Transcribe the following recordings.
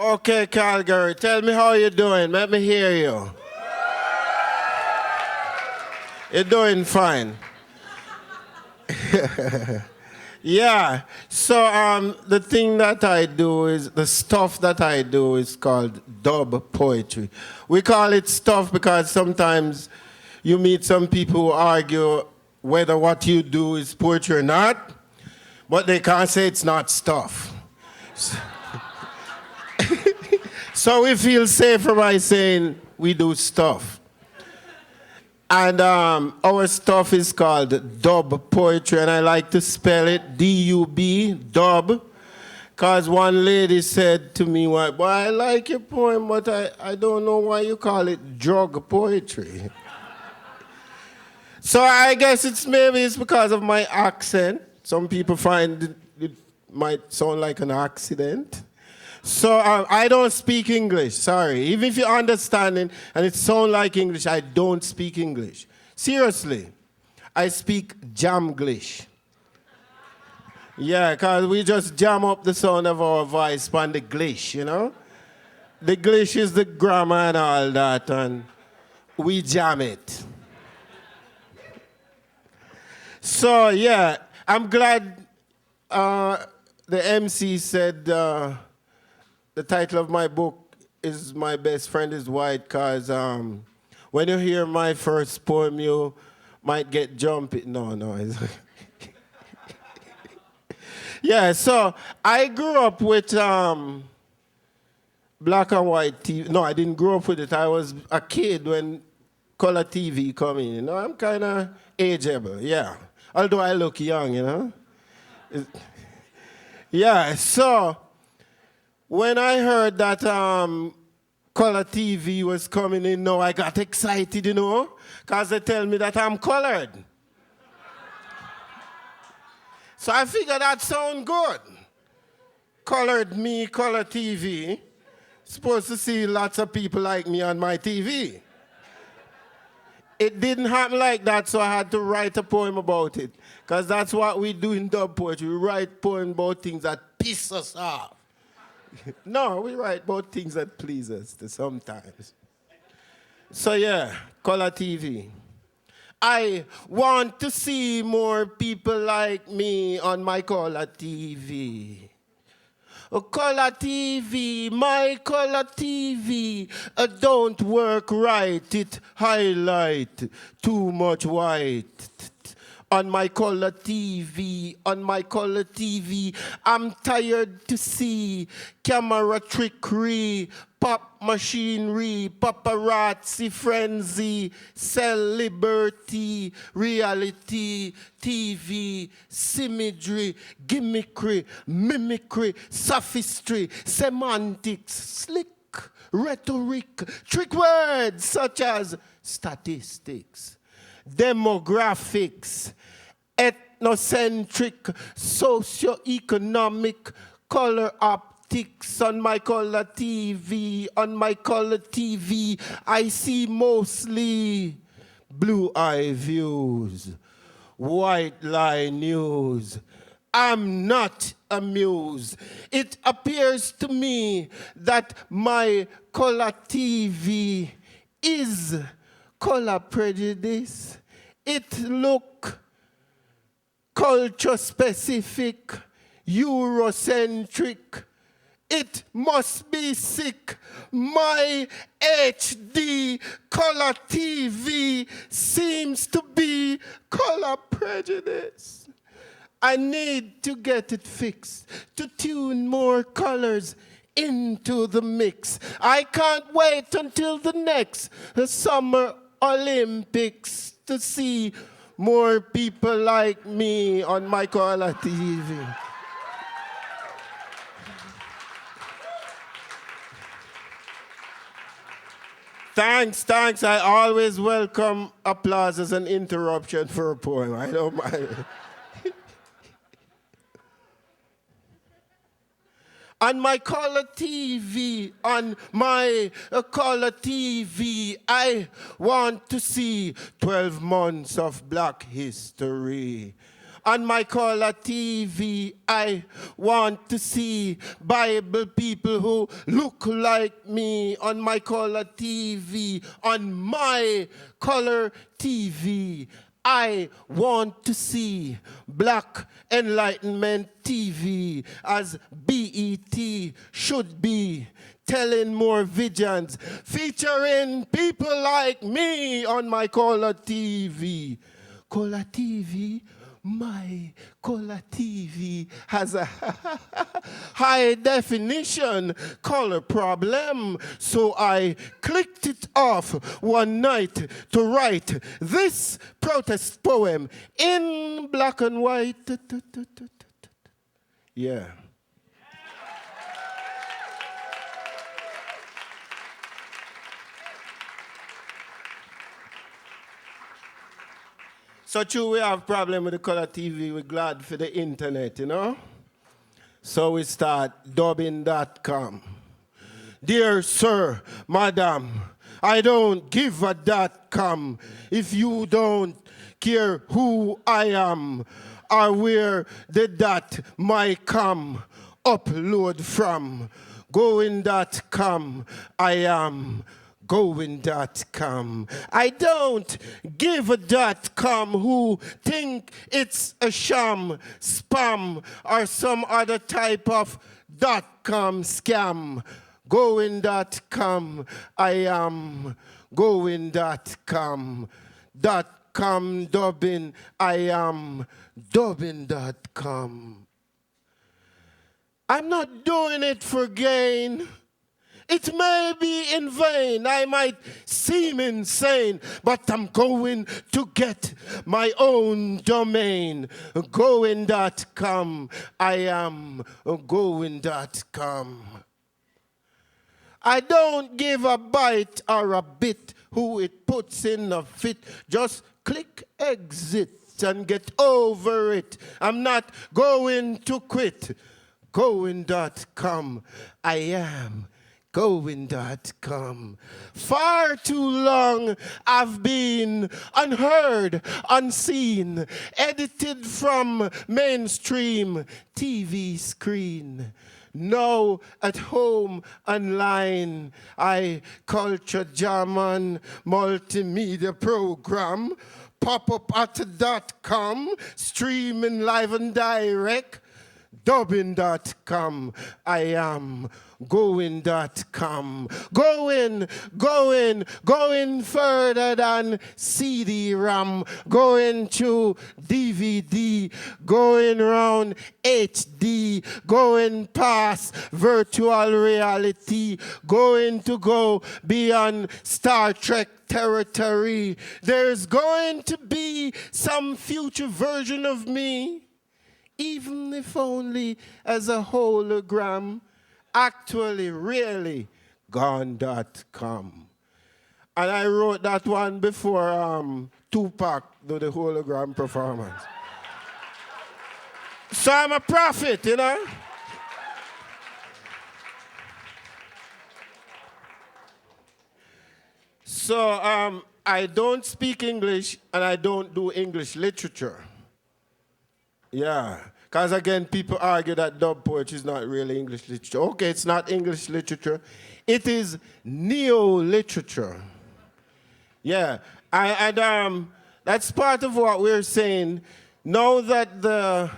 Okay, Calgary, tell me how you doing. Let me hear you. You're doing fine. Yeah. So the thing that I do is the stuff that I do is called dub poetry. We call it stuff because sometimes you meet some people who argue whether what you do is poetry or not, but they can't say it's not stuff. So we feel safer by saying we do stuff. And our stuff is called dub poetry, and I like to spell it D-U-B, dub, because one lady said to me, well, I like your poem, but I don't know why you call it drug poetry. So I guess it's because of my accent. Some people find it might sound like an accident. So I don't speak English, sorry. Even if you understand it and it sounds like English, I don't speak English. Seriously, I speak Jamglish. Yeah, because we just jam up the sound of our voice on the glish, you know? The glish is the grammar and all that, and we jam it. So, yeah, I'm glad the MC said the title of my book is My Best Friend is White, because when you hear my first poem, you might get jumpy. No. Yeah, so I grew up with black and white TV. No, I didn't grow up with it. I was a kid when color TV come in. You know, I'm kind of ageable, yeah. Although I look young, you know. Yeah, so when I heard that color TV was coming in, now I got excited, you know, because they tell me that I'm colored. So I figured that sound good. Colored me, color TV. Supposed to see lots of people like me on my TV. It didn't happen like that, so I had to write a poem about it. Because that's what we do in dub poetry. We write poems about things that piss us off. No, we write about things that please us sometimes. So yeah, color TV. I want to see more people like me on my color TV. Color TV, my color TV, don't work right, it highlight too much white. On my color TV, I'm tired to see camera trickery, pop machinery, paparazzi frenzy, cell liberty, reality, TV, symmetry, gimmickry, mimicry, sophistry, semantics, slick rhetoric, trick words such as statistics, demographics, ethnocentric, socioeconomic, color optics. On my color TV, I see mostly blue eye views, white lie news. I'm not amused. It appears to me that my color TV is color prejudice. It look culture specific, Eurocentric. It must be sick. My HD color TV seems to be color prejudice. I need to get it fixed, to tune more colors into the mix. I can't wait until the next Summer Olympics to see more people like me on my color TV. Thanks. I always welcome applause as an interruption for a poem. I don't mind. On my color TV, I want to see 12 months of black history. On my color TV, I want to see Bible people who look like me. On my color TV, on my color TV, I want to see Black Enlightenment TV as BET should be, telling more visions, featuring people like me on my color TV. Color TV, my color TV has a high definition color problem, so I clicked it off one night to write this protest poem in black and white. Yeah. So true, we have problem with the color TV. We're glad for the internet, you know? So we start dubbing.com. Dear sir, madam, I don't give a .com if you don't care who I am or where the dot might come. Upload from going.com. I am going.com. I don't give a .com who think it's a sham, spam, or some other type of .com scam. Going.com. I am going.com. .com dubbing. I am dubbing.com. I'm not doing it for gain. It may be in vain, I might seem insane, but I'm going to get my own domain. Going.com, I am going.com. I don't give a bite or a bit who it puts in a fit. Just click exit and get over it. I'm not going to quit. Going.com, I am going.com. Far too long I've been unheard, unseen, edited from mainstream TV screen. Now at home online, I culture German multimedia program, pop up at .com, streaming live and direct. Dubbing.com, I am going.com. Going further than CD-ROM, going to DVD, going round HD, going past virtual reality, going to go beyond Star Trek territory. There's going to be some future version of me, even if only as a hologram, actually, really, gone.com. And I wrote that one before Tupac did the hologram performance. So I'm a prophet, you know? So I don't speak English and I don't do English literature. Yeah, because again, people argue that dub poetry is not really English literature. Okay, it's not English literature. It is neo-literature. Yeah, and that's part of what we're saying. Now that the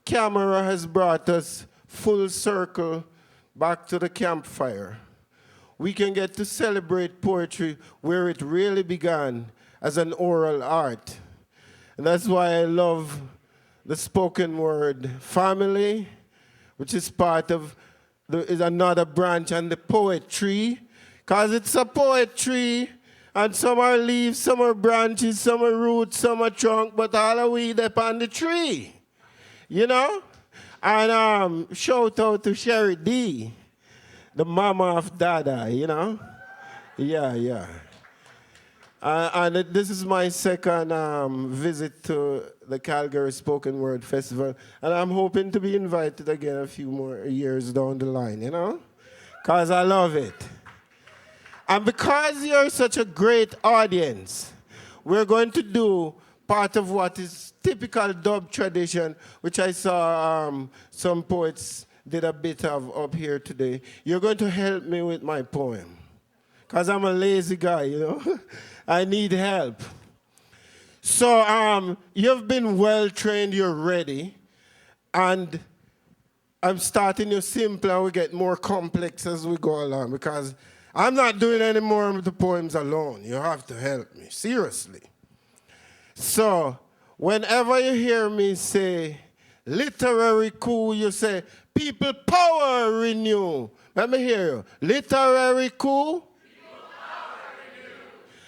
camera has brought us full circle back to the campfire, we can get to celebrate poetry where it really began, as an oral art. And that's why I love the spoken word family, which is part of, is another branch, and the poetry, because it's a poetry, and some are leaves, some are branches, some are roots, some are trunk, but all are we up on the tree, you know? And shout out to Sherry D, the mama of Dada, you know? Yeah. And this is my second visit to the Calgary Spoken Word Festival, and I'm hoping to be invited again a few more years down the line, you know? Because I love it. And because you're such a great audience, we're going to do part of what is typical dub tradition, which I saw some poets did a bit of up here today. You're going to help me with my poem. Because I'm a lazy guy, you know. I need help. So you've been well trained, you're ready. And I'm starting you simple and we get more complex as we go along because I'm not doing any more of the poems alone. You have to help me, seriously. So whenever you hear me say literary coup, you say people power renew. Let me hear you. Literary coup.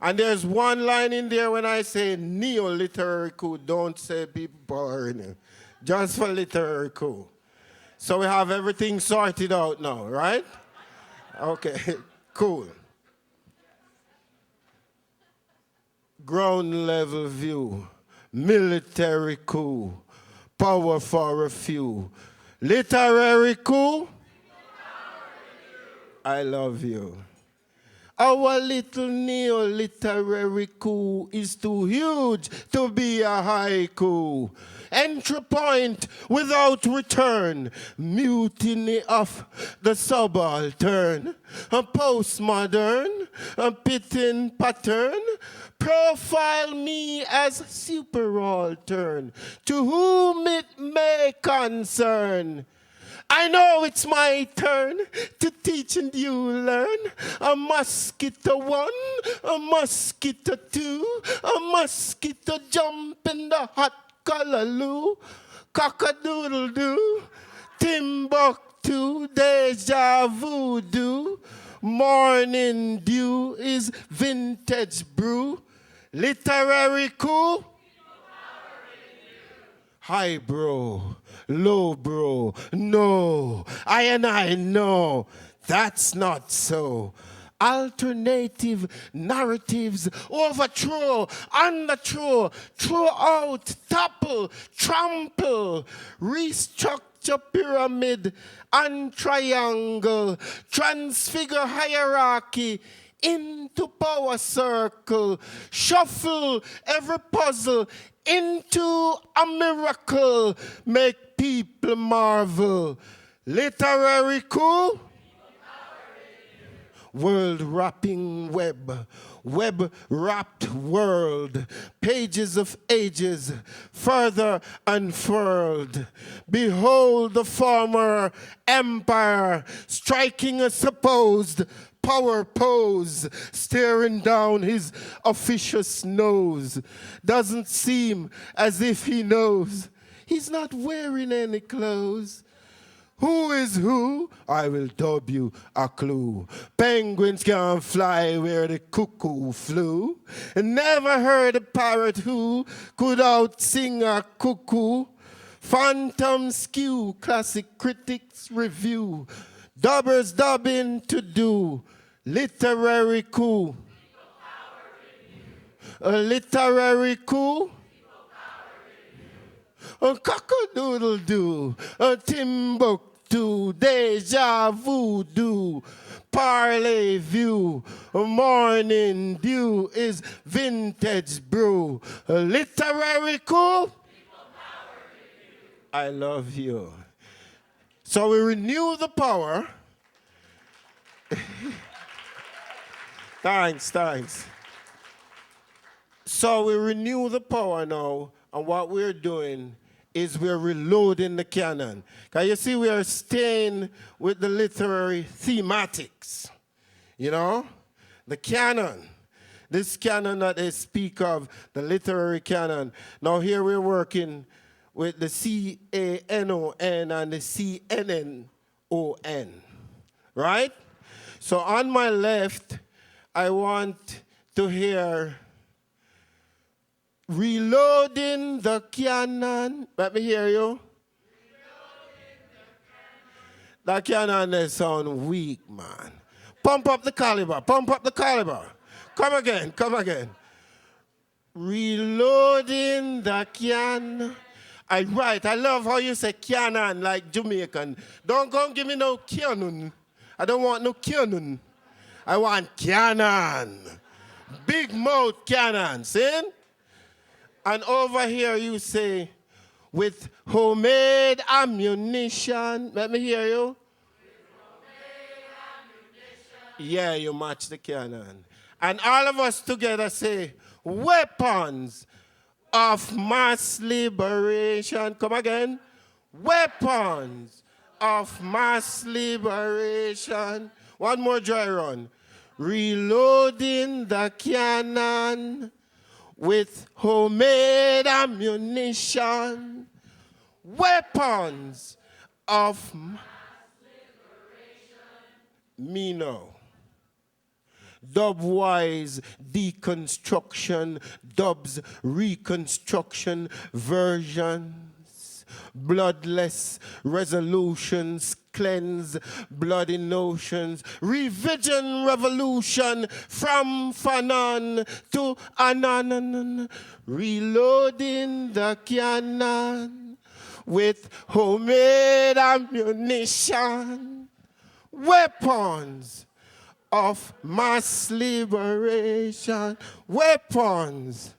And there's one line in there when I say neo-literary coup, don't say people power renew. Just for literary coup. So we have everything sorted out now, right? Okay, cool. Ground level view, military coup, power for a few. Literary coup, I love you. Our little neo-literary coup is too huge to be a haiku. Entry point without return. Mutiny of the subaltern. A postmodern, a pitting pattern. Profile me as superaltern. To whom it may concern. I know it's my turn to teach and you learn. A mosquito 1, a mosquito 2, a mosquito jump in the hot callaloo. Cock-a-doodle-doo, Timbuktu, deja voodoo. Morning dew is vintage brew. Literary coup. High bro, low bro, no, I know, that's not so. Alternative narratives overthrow, underthrow, throw out, topple, trample, restructure pyramid and triangle, transfigure hierarchy into power circle, shuffle every puzzle into a miracle, make people marvel. Literary coup, world wrapping web, web wrapped world, pages of ages, further unfurled. Behold the former empire striking a supposed power pose, staring down his officious nose. Doesn't seem as if he knows he's not wearing any clothes. Who is who? I will dub you a clue. Penguins can fly where the cuckoo flew. Never heard a parrot who could out-sing a cuckoo. Phantom skew, classic critics review. Dubbers dubbing to do. Literary coup. A literary coup. A cock-a-doodle-doo. A Timbuktu. Deja voodoo. Parley view. A morning dew is vintage brew. A literary coup. I love you. So we renew the power. Thanks. So we renew the power now, and what we're doing is we're reloading the canon. Because you see, we are staying with the literary thematics. You know? The canon. This canon that they speak of, the literary canon. Now here we're working with the C-A-N-O-N and the C-N-N-O-N. Right? So on my left, I want to hear reloading the cannon. Let me hear you. That cannon they sound weak, man. Pump up the caliber, pump up the caliber. Come again. Reloading the cannon. I love how you say cannon like Jamaican. Don't go and give me no cannon. I don't want no cannon. I want cannon. Big mouth cannon, see? And over here you say, with homemade ammunition. Let me hear you. Yeah, you match the cannon. And all of us together say, weapons of mass liberation. Come again. Weapons of mass liberation. One more dry run. Reloading the cannon with homemade ammunition. Weapons of mass liberation. Me know. Dubwise deconstruction, dubs reconstruction versions, bloodless resolutions, cleanse bloody notions, revision revolution from Fanon to Anan, reloading the cannon with homemade ammunition, weapons of mass liberation, weapons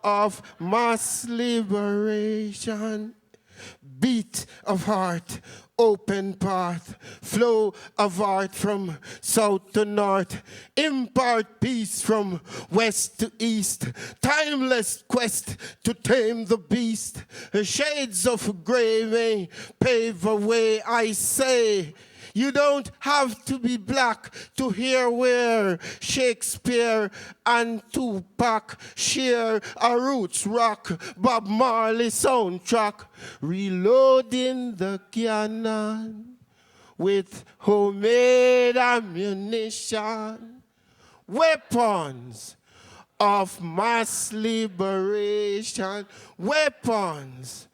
of mass liberation, beat of heart, open path, flow of art from south to north, impart peace from west to east, timeless quest to tame the beast, shades of gray may pave a way, I say. You don't have to be black to hear where Shakespeare and Tupac share a roots rock, Bob Marley soundtrack, reloading the cannon with homemade ammunition, weapons of mass liberation, weapons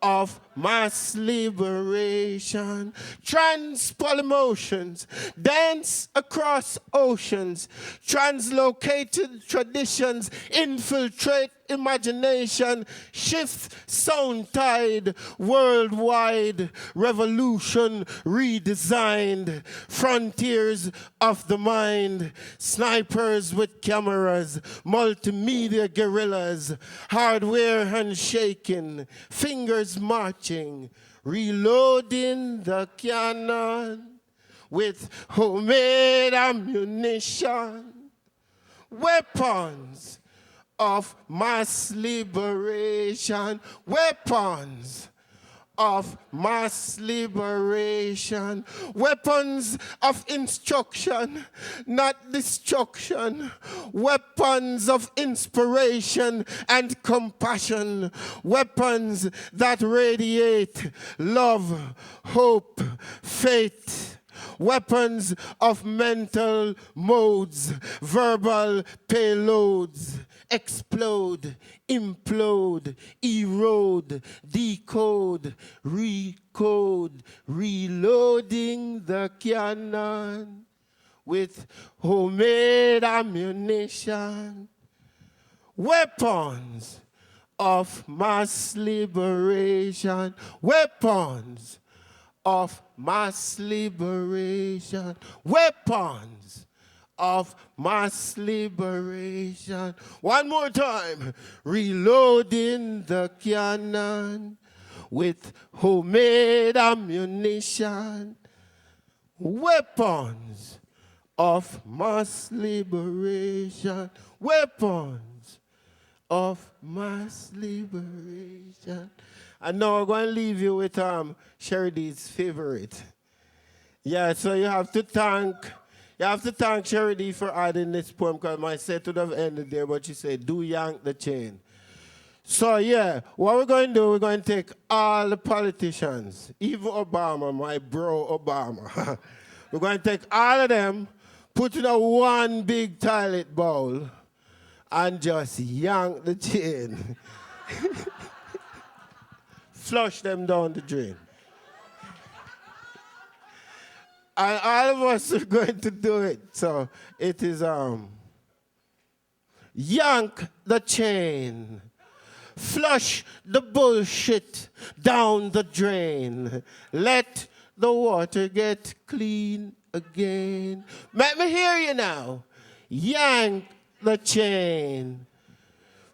of mass liberation, transpol emotions, dance across oceans, translocated traditions, infiltrate imagination, shift sound tide, worldwide revolution redesigned, frontiers of the mind, snipers with cameras, multimedia guerrillas, hardware handshaking, fingers marching, reloading the cannon with homemade ammunition, weapons of mass liberation, weapons of mass liberation, weapons of instruction, not destruction, weapons of inspiration and compassion, weapons that radiate love, hope, faith, weapons of mental modes, verbal payloads, explode, implode, erode, decode, recode, reloading the cannon with homemade ammunition, weapons of mass liberation, weapons of mass liberation, weapons of mass liberation. One more time. Reloading the cannon with homemade ammunition, weapons of mass liberation, weapons of mass liberation. And now I'm going to leave you with Sherry D's favorite. Yeah, so you have to thank Sherry D for adding this poem, because my set would have ended there, but she said, do yank the chain. So yeah, what we're going to do, we're going to take all the politicians, even Obama, my bro Obama. We're going to take all of them, put in a one big toilet bowl, and just yank the chain. Flush them down the drain. And all of us are going to do it. So it is yank the chain. Flush the bullshit down the drain. Let the water get clean again. Let me hear you now. Yank the chain.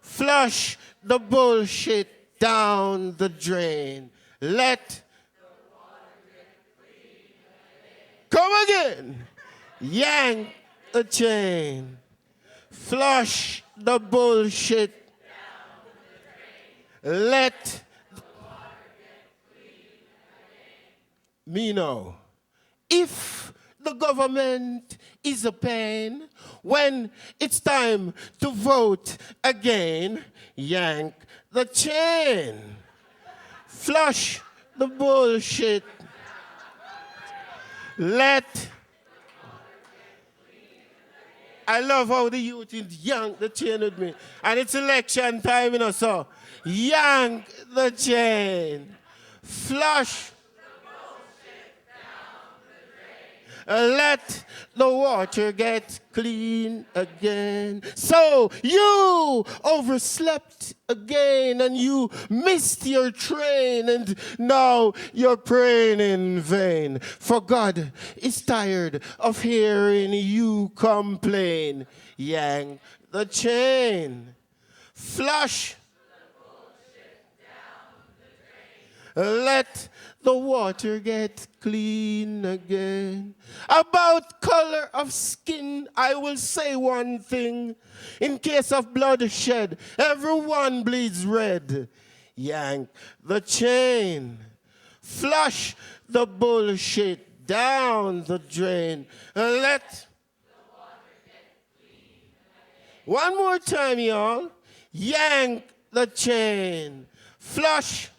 Flush the bullshit down the drain. Let come again. Yank the chain. Flush the bullshit. Let me know. If the government is a pain, when it's time to vote again, yank the chain. Flush the bullshit. I love how the youth yank the chain with me. And it's election time, so yank the chain. Flush. Let the water get clean again. So you overslept again and you missed your train and now you're praying in vain. For God is tired of hearing you complain. Yank the chain. Flush. Let the water get clean again. About color of skin, I will say one thing. In case of bloodshed, everyone bleeds red. Yank the chain. Flush the bullshit down the drain. Let the water get clean again. One more time, y'all. Yank the chain. Flush.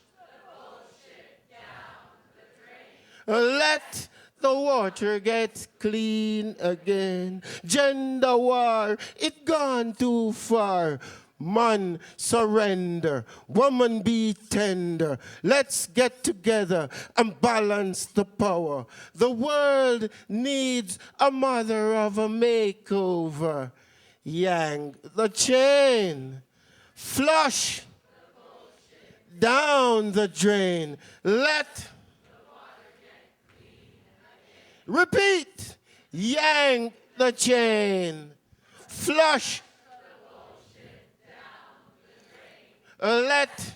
Let the water get clean again. Gender war, it gone too far. Man, surrender. Woman, be tender. Let's get together and balance the power. The world needs a mother of a makeover. Yank the chain. Flush down the drain. Let repeat. Yank the chain. Flush. Let the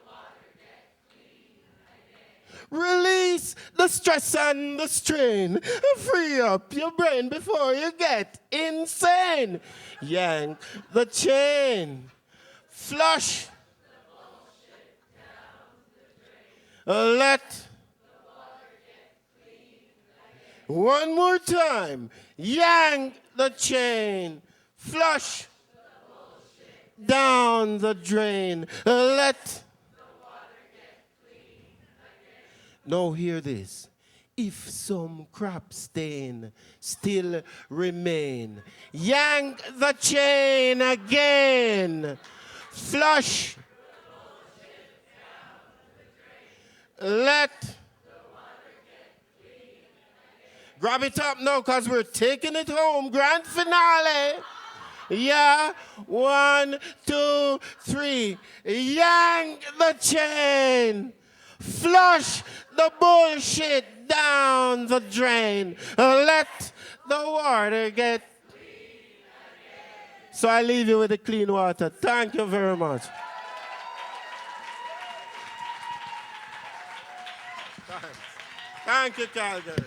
water get clean again. Release the stress and the strain. Free up your brain before you get insane. Yank the chain. Flush. The bullshit down the drain. Let one more time. Yank the chain. Flush the bullshit down the drain. Let the water get clean again. Now hear this. If some crop stain still remain, yank the chain again. Flush the bullshit down the drain. Let grab it up now, because we're taking it home. Grand finale. Yeah. 1, 2, 3. Yank the chain. Flush the bullshit down the drain. Let the water get clean again. So I leave you with the clean water. Thank you very much. Thank you, Calgary.